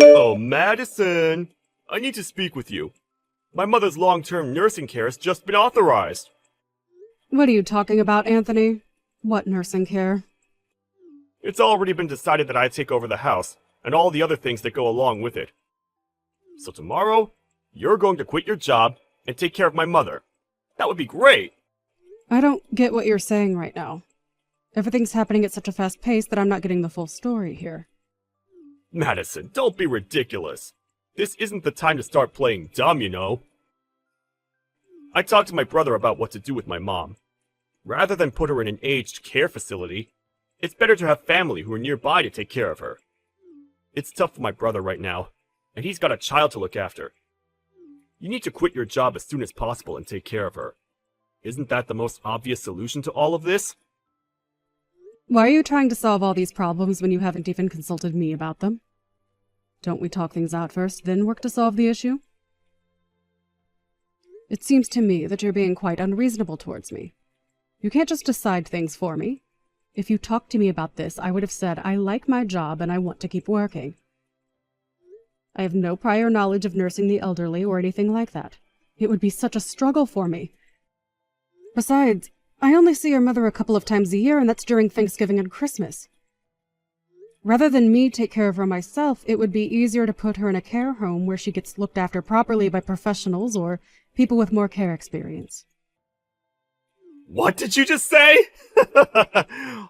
Oh, Madison! I need to speak with you. My mother's long-term nursing care has just been authorized. What are you talking about, Anthony? What nursing care? It's already been decided that I take over the house, and all the other things that go along with it. So tomorrow, you're going to quit your job and take care of my mother. That would be great! I don't get what you're saying right now. Everything's happening at such a fast pace that I'm not getting the full story here. Madison, don't be ridiculous. This isn't the time to start playing dumb, you know. I talked to my brother about what to do with my mom. Rather than put her in an aged care facility, it's better to have family who are nearby to take care of her. It's tough for my brother right now, and he's got a child to look after. You need to quit your job as soon as possible and take care of her. Isn't that the most obvious solution to all of this? Why are you trying to solve all these problems when you haven't even consulted me about them? Don't we talk things out first, then work to solve the issue? It seems to me that you're being quite unreasonable towards me. You can't just decide things for me. If you talked to me about this, I would have said I like my job and I want to keep working. I have no prior knowledge of nursing the elderly or anything like that. It would be such a struggle for me. Besides, I only see your mother a couple of times a year, and that's during Thanksgiving and Christmas. Rather than me take care of her myself, it would be easier to put her in a care home where she gets looked after properly by professionals or people with more care experience. What did you just say?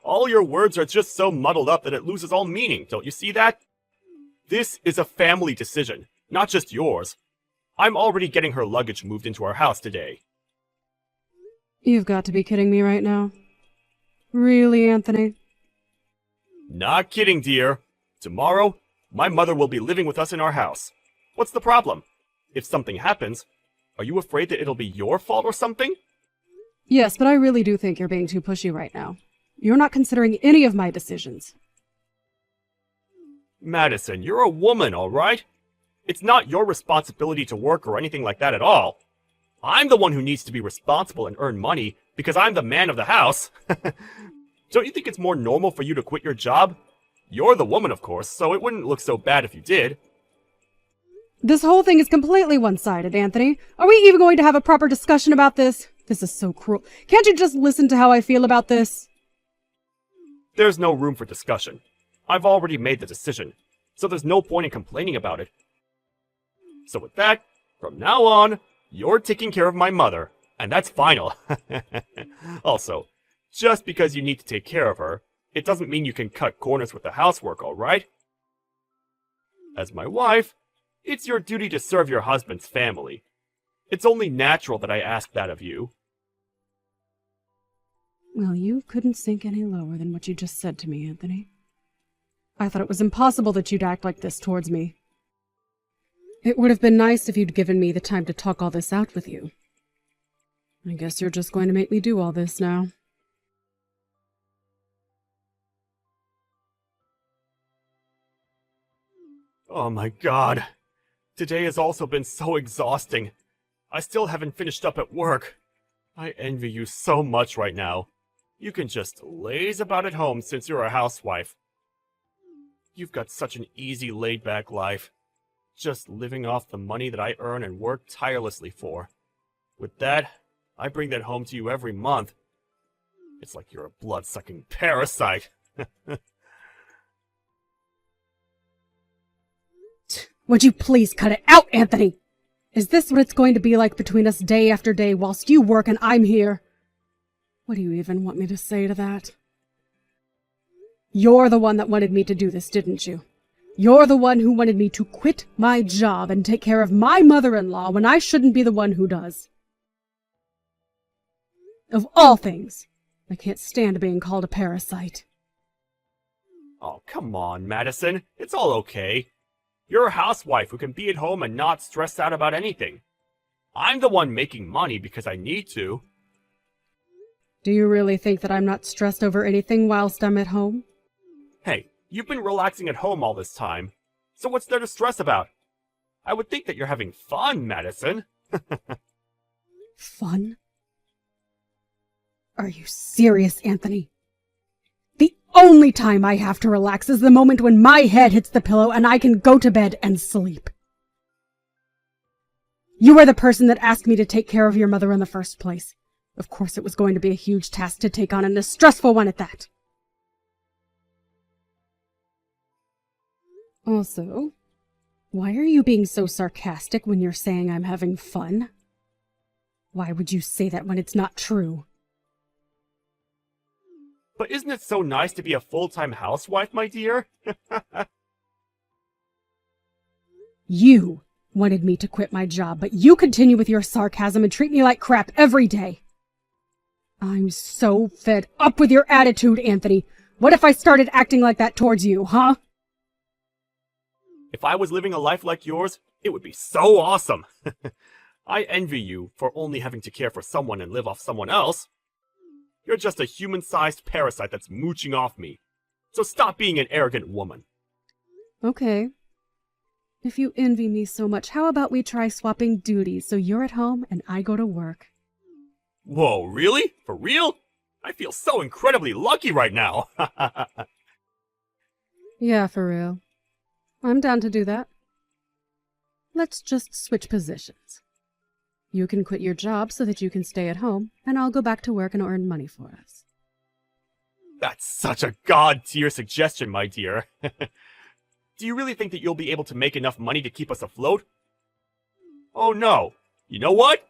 All your words are just so muddled up that it loses all meaning, don't you see that? This is a family decision, not just yours. I'm already getting her luggage moved into our house today. You've got to be kidding me right now. Really, Anthony? Not kidding, dear. Tomorrow, my mother will be living with us in our house. What's the problem? If something happens, are you afraid that it'll be your fault or something? Yes, but I really do think you're being too pushy right now. You're not considering any of my decisions. Madison, you're a woman, all right? It's not your responsibility to work or anything like that at all. I'm the one who needs to be responsible and earn money because I'm the man of the house. Don't you think it's more normal for you to quit your job? You're the woman, of course, so it wouldn't look so bad if you did. This whole thing is completely one-sided, Anthony. Are we even going to have a proper discussion about this? This is so cruel. Can't you just listen to how I feel about this? There's no room for discussion. I've already made the decision, so there's no point in complaining about it. So with that, from now on, you're taking care of my mother, and that's final. Also, just because you need to take care of her, it doesn't mean you can cut corners with the housework, all right? As my wife, it's your duty to serve your husband's family. It's only natural that I ask that of you. Well, you couldn't sink any lower than what you just said to me, Anthony. I thought it was impossible that you'd act like this towards me. It would have been nice if you'd given me the time to talk all this out with you. I guess you're just going to make me do all this now. Oh my god. Today has also been so exhausting. I still haven't finished up at work. I envy you so much right now. You can just laze about at home since you're a housewife. You've got such an easy, laid-back life. Just living off the money that I earn and work tirelessly for. With that, I bring that home to you every month. It's like you're a blood-sucking parasite. Would you please cut it out, Anthony? Is this what it's going to be like between us day after day whilst you work and I'm here? What do you even want me to say to that? You're the one that wanted me to do this, didn't you? You're the one who wanted me to quit my job and take care of my mother-in-law when I shouldn't be the one who does. Of all things, I can't stand being called a parasite. Oh, come on, Madison. It's all okay. You're a housewife who can be at home and not stress out about anything. I'm the one making money because I need to. Do you really think that I'm not stressed over anything whilst I'm at home? Hey, you've been relaxing at home all this time. So what's there to stress about? I would think that you're having fun, Madison. Fun? Are you serious, Anthony? The only time I have to relax is the moment when my head hits the pillow and I can go to bed and sleep. You are the person that asked me to take care of your mother in the first place. Of course it was going to be a huge task to take on and a stressful one at that. Also, why are you being so sarcastic when you're saying I'm having fun? Why would you say that when it's not true? But isn't it so nice to be a full-time housewife, my dear? You wanted me to quit my job, but you continue with your sarcasm and treat me like crap every day. I'm so fed up with your attitude, Anthony. What if I started acting like that towards you, huh? If I was living a life like yours, it would be so awesome. I envy you for only having to care for someone and live off someone else. You're just a human-sized parasite that's mooching off me. So stop being an arrogant woman. Okay. If you envy me so much, how about we try swapping duties so you're at home and I go to work? Whoa, really? For real? I feel so incredibly lucky right now. Yeah, for real. I'm down to do that. Let's just switch positions. You can quit your job so that you can stay at home, and I'll go back to work and earn money for us. That's such a god-tier suggestion, my dear. Do you really think that you'll be able to make enough money to keep us afloat? Oh no. You know what?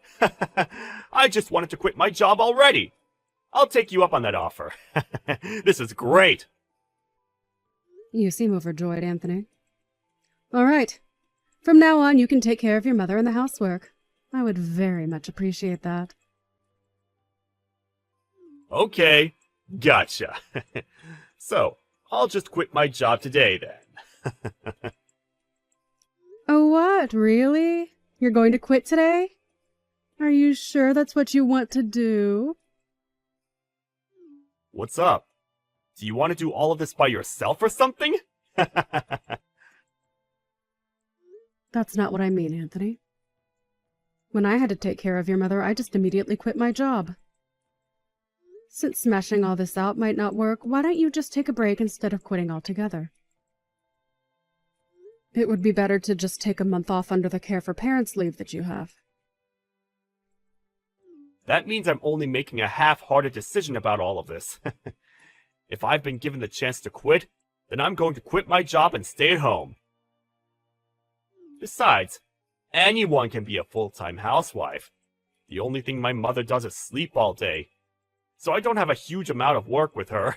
I just wanted to quit my job already. I'll take you up on that offer. This is great. You seem overjoyed, Anthony. All right. From now on, you can take care of your mother and the housework. I would very much appreciate that. Okay, gotcha. So, I'll just quit my job today then. Oh, what? Really? You're going to quit today? Are you sure that's what you want to do? What's up? Do you want to do all of this by yourself or something? That's not what I mean, Anthony. When I had to take care of your mother, I just immediately quit my job. Since smashing all this out might not work, why don't you just take a break instead of quitting altogether? It would be better to just take a month off under the care for parents leave that you have. That means I'm only making a half-hearted decision about all of this. If I've been given the chance to quit, then I'm going to quit my job and stay at home. Besides, anyone can be a full-time housewife. The only thing my mother does is sleep all day. So I don't have a huge amount of work with her.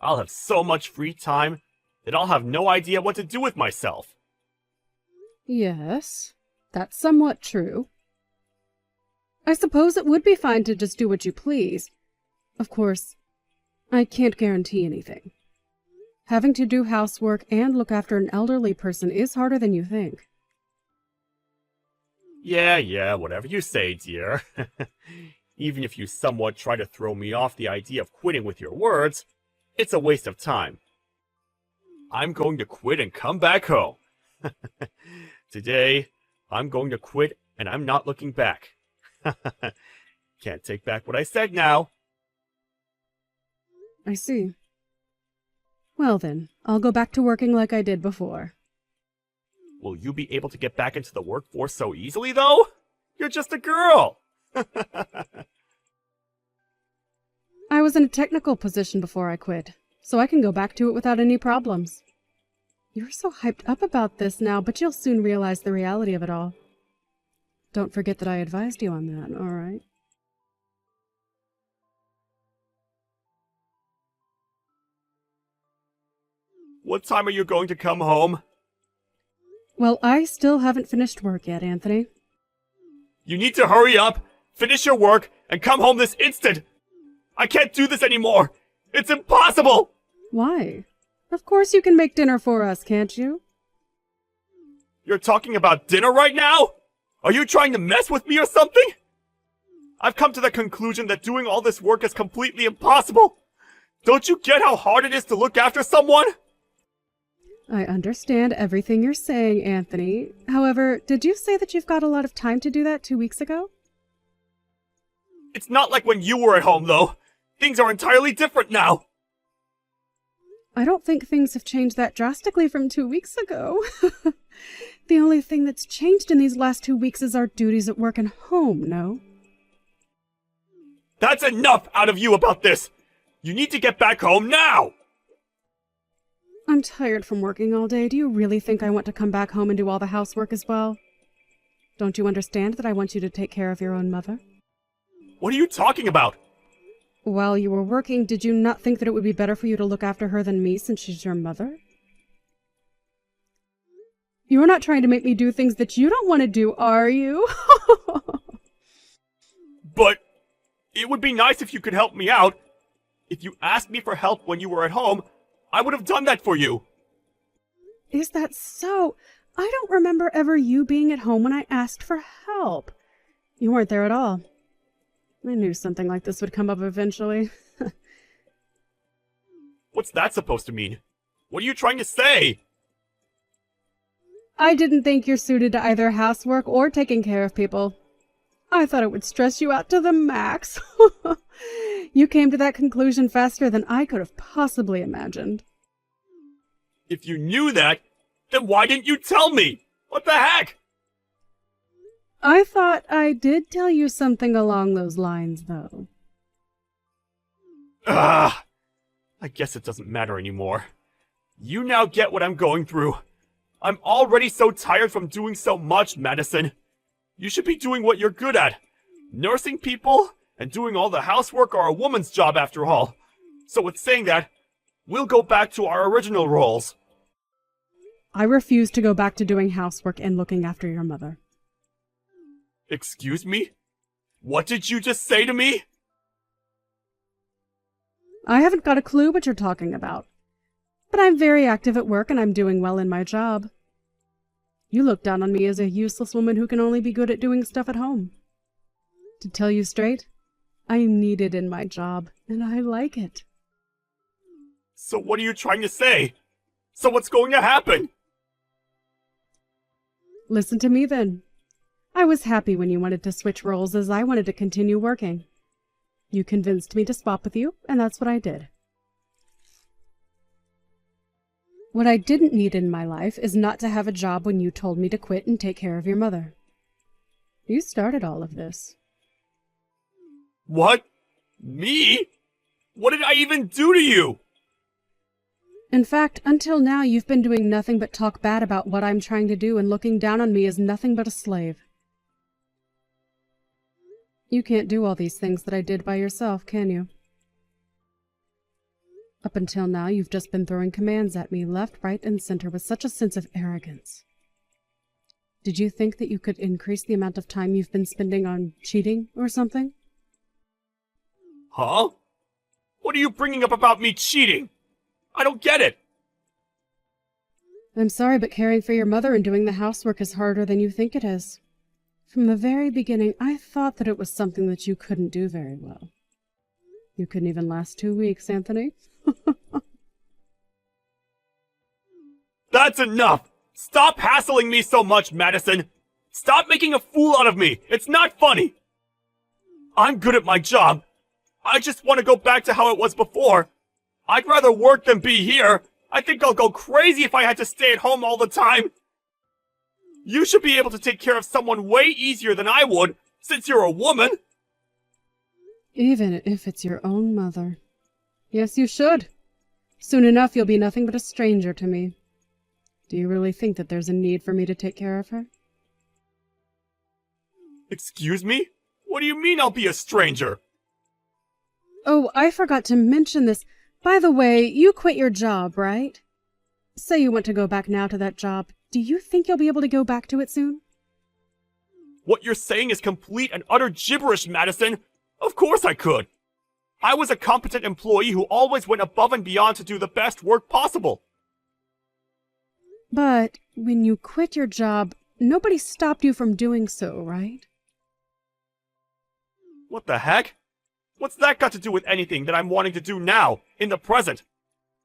I'll have so much free time that I'll have no idea what to do with myself. Yes, that's somewhat true. I suppose it would be fine to just do what you please. Of course, I can't guarantee anything. Having to do housework and look after an elderly person is harder than you think. Yeah, whatever you say, dear. Even if you somewhat try to throw me off the idea of quitting with your words, it's a waste of time. I'm going to quit and come back home. Today, I'm going to quit and I'm not looking back. Can't take back what I said now. I see. Well then, I'll go back to working like I did before. Will you be able to get back into the workforce so easily, though? You're just a girl! I was in a technical position before I quit, so I can go back to it without any problems. You're so hyped up about this now, but you'll soon realize the reality of it all. Don't forget that I advised you on that, all right? What time are you going to come home? Well, I still haven't finished work yet, Anthony. You need to hurry up, finish your work, and come home this instant! I can't do this anymore! It's impossible! Why? Of course you can make dinner for us, can't you? You're talking about dinner right now? Are you trying to mess with me or something? I've come to the conclusion that doing all this work is completely impossible! Don't you get how hard it is to look after someone? I understand everything you're saying, Anthony. However, did you say that you've got a lot of time to do that 2 weeks ago? It's not like when you were at home, though. Things are entirely different now. I don't think things have changed that drastically from 2 weeks ago. The only thing that's changed in these last 2 weeks is our duties at work and home, no? That's enough out of you about this! You need to get back home now! I'm tired from working all day. Do you really think I want to come back home and do all the housework as well? Don't you understand that I want you to take care of your own mother? What are you talking about? While you were working, did you not think that it would be better for you to look after her than me since she's your mother? You're not trying to make me do things that you don't want to do, are you? But it would be nice if you could help me out. If you asked me for help when you were at home, I would have done that for you. Is that so? I don't remember ever you being at home when I asked for help. You weren't there at all. I knew something like this would come up eventually. What's that supposed to mean? What are you trying to say? I didn't think you're suited to either housework or taking care of people. I thought it would stress you out to the max. You came to that conclusion faster than I could have possibly imagined. If you knew that, then why didn't you tell me? What the heck? I thought I did tell you something along those lines, though. Ah, I guess it doesn't matter anymore. You now get what I'm going through. I'm already so tired from doing so much, Madison. You should be doing what you're good at. Nursing people and doing all the housework are a woman's job after all. So with saying that, we'll go back to our original roles. I refuse to go back to doing housework and looking after your mother. Excuse me? What did you just say to me? I haven't got a clue what you're talking about. But I'm very active at work and I'm doing well in my job. You look down on me as a useless woman who can only be good at doing stuff at home. To tell you straight, I'm needed in my job, and I like it. So what are you trying to say? So what's going to happen? Listen to me then. I was happy when you wanted to switch roles as I wanted to continue working. You convinced me to swap with you, and that's what I did. What I didn't need in my life is not to have a job when you told me to quit and take care of your mother. You started all of this. What? Me? What did I even do to you? In fact, until now you've been doing nothing but talk bad about what I'm trying to do and looking down on me as nothing but a slave. You can't do all these things that I did by yourself, can you? Up until now, you've just been throwing commands at me left, right, and center with such a sense of arrogance. Did you think that you could increase the amount of time you've been spending on cheating or something? Huh? What are you bringing up about me cheating? I don't get it. I'm sorry, but caring for your mother and doing the housework is harder than you think it is. From the very beginning, I thought that it was something that you couldn't do very well. You couldn't even last 2 weeks, Anthony. That's enough! Stop hassling me so much, Madison! Stop making a fool out of me! It's not funny! I'm good at my job. I just want to go back to how it was before. I'd rather work than be here. I think I'll go crazy if I had to stay at home all the time. You should be able to take care of someone way easier than I would, since you're a woman. Even if it's your own mother. Yes, you should. Soon enough, you'll be nothing but a stranger to me. Do you really think that there's a need for me to take care of her? Excuse me? What do you mean I'll be a stranger? Oh, I forgot to mention this. By the way, you quit your job, right? Say you want to go back now to that job. Do you think you'll be able to go back to it soon? What you're saying is complete and utter gibberish, Madison. Of course I could. I was a competent employee who always went above and beyond to do the best work possible. But when you quit your job, nobody stopped you from doing so, right? What the heck? What's that got to do with anything that I'm wanting to do now, in the present?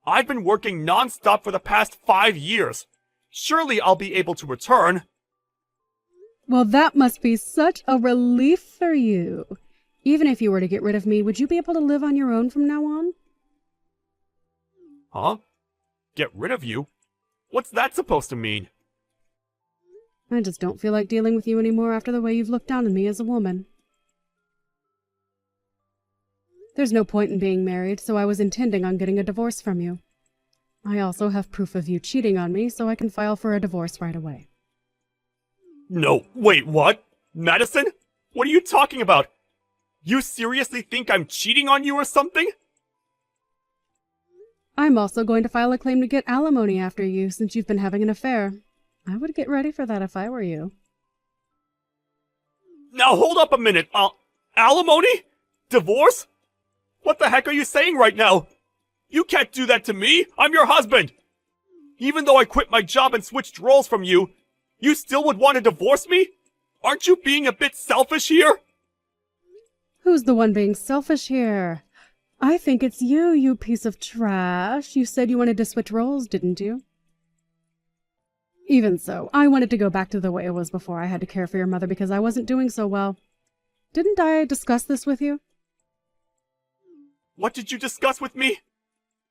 I've been working non-stop for the past 5 years. Surely I'll be able to return. Well, that must be such a relief for you. Even if you were to get rid of me, would you be able to live on your own from now on? Huh? Get rid of you? What's that supposed to mean? I just don't feel like dealing with you anymore after the way you've looked down on me as a woman. There's no point in being married, so I was intending on getting a divorce from you. I also have proof of you cheating on me, so I can file for a divorce right away. No, wait, what? Madison? What are you talking about? You seriously think I'm cheating on you or something? I'm also going to file a claim to get alimony after you, since you've been having an affair. I would get ready for that if I were you. Now hold up a minute. Alimony? Divorce? What the heck are you saying right now? You can't do that to me. I'm your husband. Even though I quit my job and switched roles from you, you still would want to divorce me? Aren't you being a bit selfish here? Who's the one being selfish here? I think it's you, you piece of trash. You said you wanted to switch roles, didn't you? Even so, I wanted to go back to the way it was before I had to care for your mother because I wasn't doing so well. Didn't I discuss this with you? What did you discuss with me?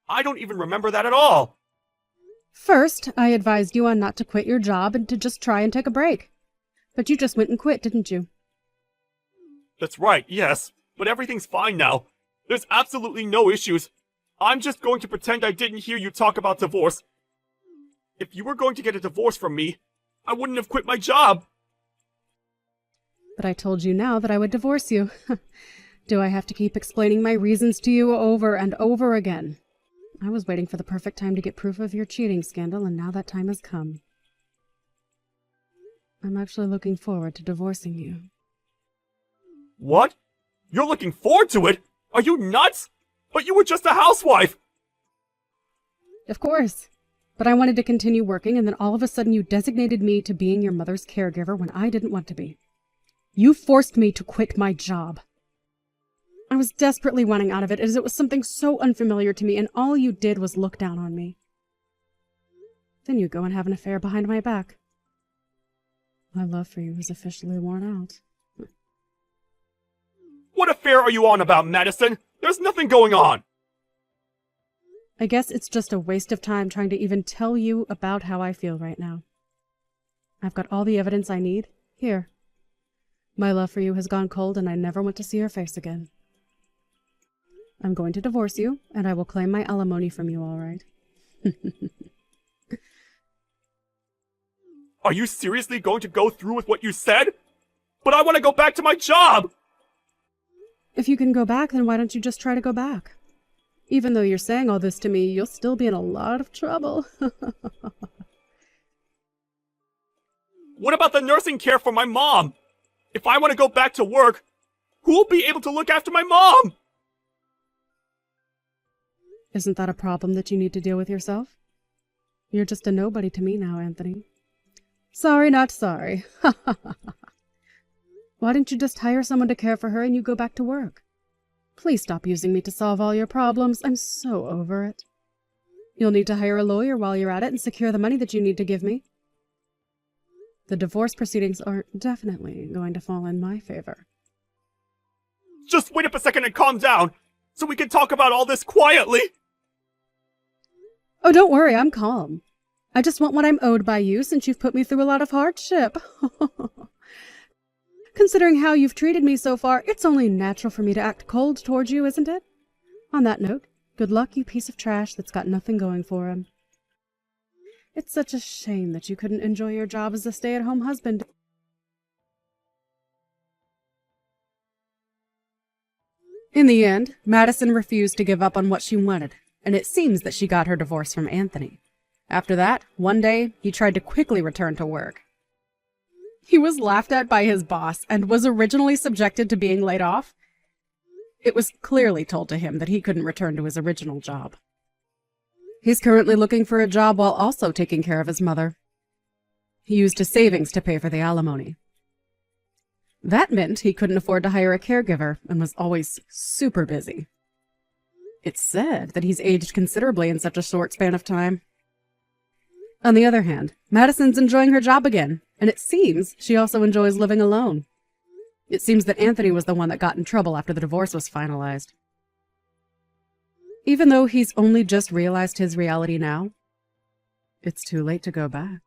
I don't even remember that at all. First, I advised you on not to quit your job and to just try and take a break. But you just went and quit, didn't you? That's right, yes. But everything's fine now. There's absolutely no issues. I'm just going to pretend I didn't hear you talk about divorce. If you were going to get a divorce from me, I wouldn't have quit my job. But I told you now that I would divorce you. Do I have to keep explaining my reasons to you over and over again? I was waiting for the perfect time to get proof of your cheating scandal, and now that time has come. I'm actually looking forward to divorcing you. What? You're looking forward to it? Are you nuts? But you were just a housewife! Of course. But I wanted to continue working, and then all of a sudden you designated me to being your mother's caregiver when I didn't want to be. You forced me to quit my job. I was desperately wanting out of it, as it was something so unfamiliar to me, and all you did was look down on me. Then you go and have an affair behind my back. My love for you is officially worn out. What affair are you on about, Madison? There's nothing going on! I guess it's just a waste of time trying to even tell you about how I feel right now. I've got all the evidence I need. Here. My love for you has gone cold, and I never want to see your face again. I'm going to divorce you, and I will claim my alimony from you, all right? Are you seriously going to go through with what you said? But I want to go back to my job! If you can go back, then why don't you just try to go back? Even though you're saying all this to me, you'll still be in a lot of trouble. What about the nursing care for my mom? If I want to go back to work, who'll be able to look after my mom? Isn't that a problem that you need to deal with yourself? You're just a nobody to me now, Anthony. Sorry, not sorry. Why don't you just hire someone to care for her and you go back to work? Please stop using me to solve all your problems. I'm so over it. You'll need to hire a lawyer while you're at it and secure the money that you need to give me. The divorce proceedings are definitely going to fall in my favor. Just wait up a second and calm down, so we can talk about all this quietly! Oh, don't worry, I'm calm. I just want what I'm owed by you since you've put me through a lot of hardship. Considering how you've treated me so far, it's only natural for me to act cold towards you, isn't it? On that note, good luck, you piece of trash that's got nothing going for him. It's such a shame that you couldn't enjoy your job as a stay-at-home husband. In the end, Madison refused to give up on what she wanted, and it seems that she got her divorce from Anthony. After that, one day, he tried to quickly return to work. He was laughed at by his boss and was originally subjected to being laid off. It was clearly told to him that he couldn't return to his original job. He's currently looking for a job while also taking care of his mother. He used his savings to pay for the alimony. That meant he couldn't afford to hire a caregiver and was always super busy. It's said that he's aged considerably in such a short span of time. On the other hand, Madison's enjoying her job again, and it seems she also enjoys living alone. It seems that Anthony was the one that got in trouble after the divorce was finalized. Even though he's only just realized his reality now, It's too late to go back.